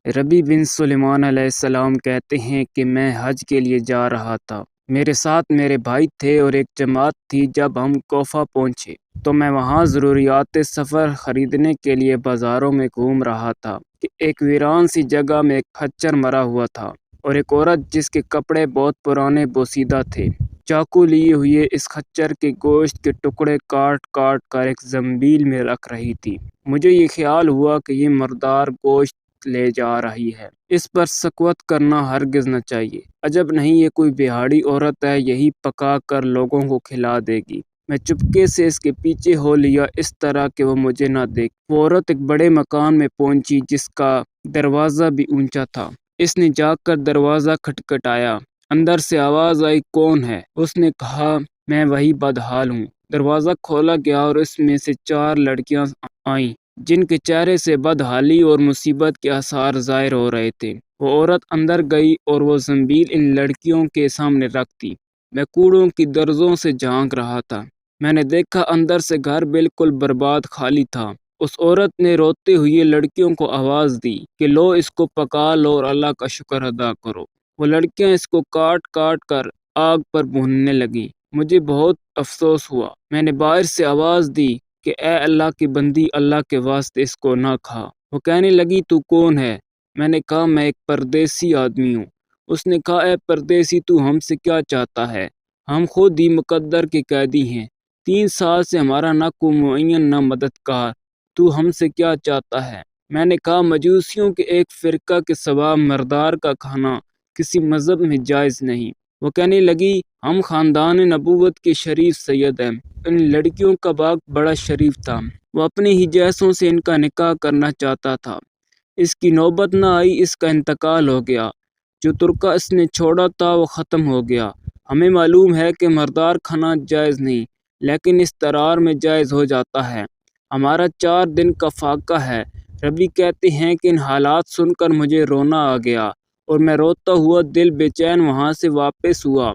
ربی بن سلیمان علیہ السلام کہتے ہیں کہ میں حج کے لیے جا رہا تھا۔ میرے ساتھ میرے بھائی تھے اور ایک جماعت تھی۔ جب ہم کوفہ پہنچے تو میں وہاں ضروریات سفر خریدنے کے لیے بازاروں میں گھوم رہا تھا کہ ایک ویران سی جگہ میں ایک خچر مرا ہوا تھا اور ایک عورت جس کے کپڑے بہت پرانے بوسیدہ تھے چاقو لیے ہوئے اس خچر کے گوشت کے ٹکڑے کاٹ کاٹ کر ایک زنبیل میں رکھ رہی تھی۔ مجھے یہ خیال ہوا کہ یہ مردار گوشت لے جا رہی ہے، اس پر سخاوت کرنا ہرگز نہ چاہیے۔ عجب نہیں یہ کوئی بہاڑی عورت ہے، یہی پکا کر لوگوں کو کھلا دے گی۔ میں چپکے سے اس کے پیچھے ہو لیا اس طرح کہ وہ مجھے نہ دیکھ۔ وہ عورت ایک بڑے مکان میں پہنچی جس کا دروازہ بھی اونچا تھا۔ اس نے جا کر دروازہ کھٹکھٹایا۔ اندر سے آواز آئی، کون ہے؟ اس نے کہا، میں وہی بدحال ہوں۔ دروازہ کھولا گیا اور اس میں سے 4 لڑکیاں آئیں جن کے چہرے سے بدحالی اور مصیبت کے آثار ظاہر ہو رہے تھے۔ وہ عورت اندر گئی اور وہ زنبیل ان لڑکیوں کے سامنے رکھ دی۔ میں کوڑوں کی درزوں سے جھانک رہا تھا۔ میں نے دیکھا اندر سے گھر بالکل برباد خالی تھا۔ اس عورت نے روتے ہوئے لڑکیوں کو آواز دی کہ لو اس کو پکا لو اور اللہ کا شکر ادا کرو۔ وہ لڑکیاں اس کو کاٹ کاٹ کر آگ پر بھوننے لگیں۔ مجھے بہت افسوس ہوا۔ میں نے باہر سے آواز دی کہ اے اللہ کی بندی، اللہ کے واسطے اس کو نہ کھا۔ وہ کہنے لگی، تو کون ہے؟ میں نے کہا، میں ایک پردیسی آدمی ہوں۔ اس نے کہا، اے پردیسی، تو ہم سے کیا چاہتا ہے؟ ہم خود ہی مقدر کے قیدی ہیں۔ 3 سال سے ہمارا نہ کوئی معین نہ مددگار۔ تو ہم سے کیا چاہتا ہے؟ میں نے کہا، مجوسیوں کے ایک فرقہ کے سوا مردار کا کھانا کسی مذہب میں جائز نہیں۔ وہ کہنے لگی، ہم خاندان نبوت کے شریف سید ہیں۔ ان لڑکیوں کا باپ بڑا شریف تھا۔ وہ اپنے ہی جیسوں سے ان کا نکاح کرنا چاہتا تھا۔ اس کی نوبت نہ آئی، اس کا انتقال ہو گیا۔ جو ترکہ اس نے چھوڑا تھا وہ ختم ہو گیا۔ ہمیں معلوم ہے کہ مردار کھانا جائز نہیں، لیکن اس ترار میں جائز ہو جاتا ہے۔ ہمارا 4 دن کا فاقہ ہے۔ ربی کہتے ہیں کہ ان حالات سن کر مجھے رونا آ گیا اور میں روتا ہوا دل بے چین وہاں سے واپس ہوا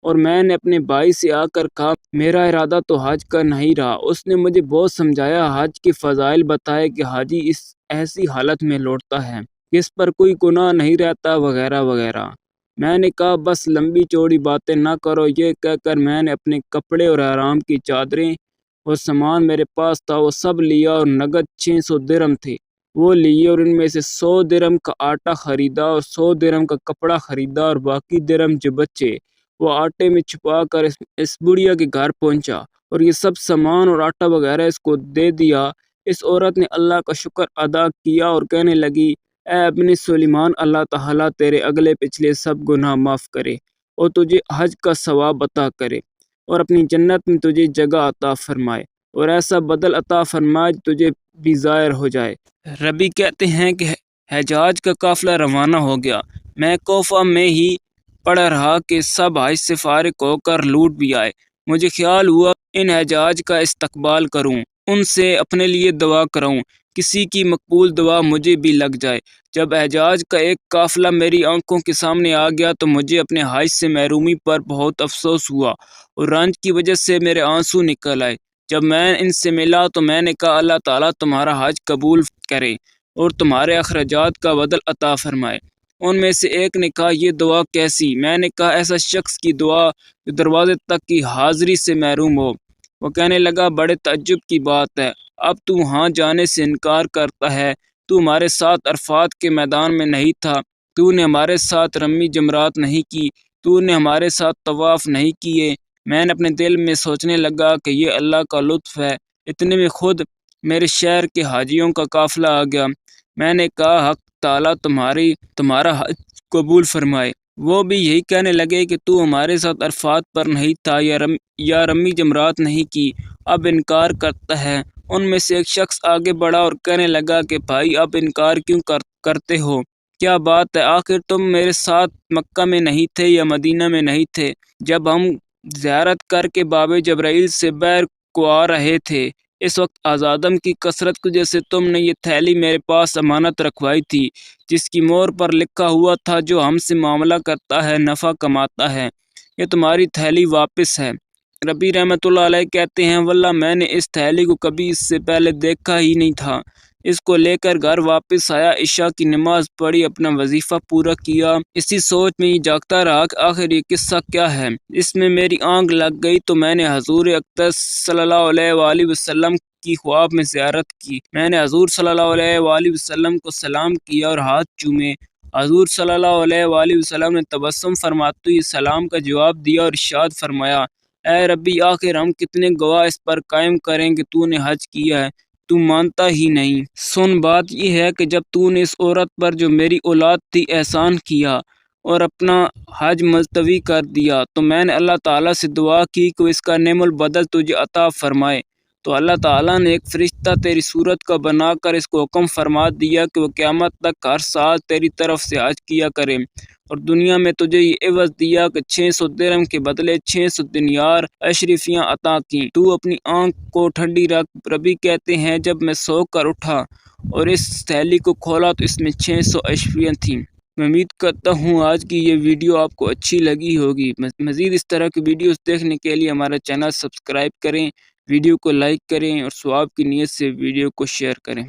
اور میں نے اپنے بھائی سے آ کر کہا، میرا ارادہ تو حج کا نہیں رہا۔ اس نے مجھے بہت سمجھایا، حج کے فضائل بتائے کہ حاجی اس ایسی حالت میں لوٹتا ہے کہ اس پر کوئی گناہ نہیں رہتا وغیرہ وغیرہ۔ میں نے کہا، بس لمبی چوڑی باتیں نہ کرو۔ یہ کہہ کر میں نے اپنے کپڑے اور آرام کی چادریں اور سامان میرے پاس تھا وہ سب لیا اور نقد 600 درہم تھے وہ لیے اور ان میں سے 100 درہم کا آٹا خریدا اور 100 درہم کا کپڑا خریدا اور باقی درہم جو بچے وہ آٹے میں چھپا کر اس بڑھیا کے گھر پہنچا اور یہ سب سامان اور آٹا وغیرہ اس کو دے دیا۔ اس عورت نے اللہ کا شکر ادا کیا اور کہنے لگی، اے ابن سلیمان، اللہ تعالیٰ تیرے اگلے پچھلے سب گناہ معاف کرے اور تجھے حج کا ثواب عطا کرے اور اپنی جنت میں تجھے جگہ عطا فرمائے اور ایسا بدل عطا فرمائے تجھے بھی ظاہر ہو جائے۔ ربی کہتے ہیں کہ حجاج کا قافلہ روانہ ہو گیا۔ میں کوفہ میں ہی پڑا رہا کہ سب حج سے فارغ ہو کر لوٹ بھی آئے۔ مجھے خیال ہوا ان حجاج کا استقبال کروں، ان سے اپنے لیے دعا کراؤں، کسی کی مقبول دعا مجھے بھی لگ جائے۔ جب حجاج کا ایک قافلہ میری آنکھوں کے سامنے آ گیا تو مجھے اپنے حج سے محرومی پر بہت افسوس ہوا اور رنج کی وجہ سے میرے آنسو نکل آئے۔ جب میں ان سے ملا تو میں نے کہا، اللہ تعالیٰ تمہارا حج قبول کرے اور تمہارے اخراجات کا بدل عطا فرمائے۔ ان میں سے ایک نے کہا، یہ دعا کیسی؟ میں نے کہا، ایسا شخص کی دعا جو دروازے تک کی حاضری سے محروم ہو۔ وہ کہنے لگا، بڑے تعجب کی بات ہے، اب تو وہاں جانے سے انکار کرتا ہے۔ تو ہمارے ساتھ عرفات کے میدان میں نہیں تھا، تو نے ہمارے ساتھ رمی جمرات نہیں کی، تو نے ہمارے ساتھ طواف نہیں کیے۔ میں نے اپنے دل میں سوچنے لگا کہ یہ اللہ کا لطف ہے۔ اتنے میں خود میرے شہر کے حاجیوں کا قافلہ آ گیا۔ میں نے کہا، حق تعالیٰ تمہارا حج قبول فرمائے۔ وہ بھی یہی کہنے لگے کہ تو ہمارے ساتھ عرفات پر نہیں تھا یا رمی جمرات نہیں کی، اب انکار کرتا ہے۔ ان میں سے ایک شخص آگے بڑھا اور کہنے لگا کہ بھائی، اب انکار کیوں کرتے ہو؟ کیا بات ہے؟ آخر تم میرے ساتھ مکہ میں نہیں تھے یا مدینہ میں نہیں تھے جب ہم زیارت کر کے باب جبرائیل سے بیر کو آ رہے تھے؟ اس وقت آزادم کی کثرت کی وجہ سے تم نے یہ تھیلی میرے پاس امانت رکھوائی تھی جس کی مہر پر لکھا ہوا تھا، جو ہم سے معاملہ کرتا ہے نفع کماتا ہے۔ یہ تمہاری تھیلی واپس ہے۔ ربی رحمۃ اللہ علیہ کہتے ہیں، واللہ میں نے اس تھیلی کو کبھی اس سے پہلے دیکھا ہی نہیں تھا۔ اس کو لے کر گھر واپس آیا، عشاء کی نماز پڑھی، اپنا وظیفہ پورا کیا۔ اسی سوچ میں یہ جاگتا رہا کہ آخر یہ قصہ کیا ہے۔ اس میں میری آنکھ لگ گئی تو میں نے حضور اقدس صلی اللہ علیہ وآلہ وسلم کی خواب میں زیارت کی۔ میں نے حضور صلی اللہ علیہ وآلہ وسلم کو سلام کیا اور ہاتھ چومے۔ حضور صلی اللہ علیہ وآلہ وسلم نے تبسم فرماتے ہوئے سلام کا جواب دیا اور ارشاد فرمایا، اے ربی، آخر ہم کتنے گواہ اس پر قائم کریں کہ تو نے حج کیا ہے، تو مانتا ہی نہیں۔ سن، بات یہ ہے کہ جب تو نے اس عورت پر جو میری اولاد تھی احسان کیا اور اپنا حج ملتوی کر دیا، تو میں نے اللہ تعالیٰ سے دعا کی کہ وہ اس کا نعم البدل تجھے عطا فرمائے۔ تو اللہ تعالیٰ نے ایک فرشتہ تیری صورت کا بنا کر اس کو حکم فرما دیا کہ وہ قیامت تک ہر سال تیری طرف سے حج کیا کرے، اور دنیا میں تجھے یہ عوض دیا کہ 600 درہم کے بدلے 600 دینار اشرفیاں عطا کیں۔ تو اپنی آنکھ کو ٹھنڈی رکھ۔ ربی کہتے ہیں جب میں سو کر اٹھا اور اس تھیلی کو کھولا تو اس میں 600 اشرفیاں تھیں۔ میں امید کرتا ہوں آج کی یہ ویڈیو آپ کو اچھی لگی ہوگی۔ مزید اس طرح کی ویڈیوز دیکھنے کے لیے ہمارا چینل سبسکرائب کریں، ویڈیو کو لائک کریں اور ثواب کی نیت سے ویڈیو کو شیئر کریں۔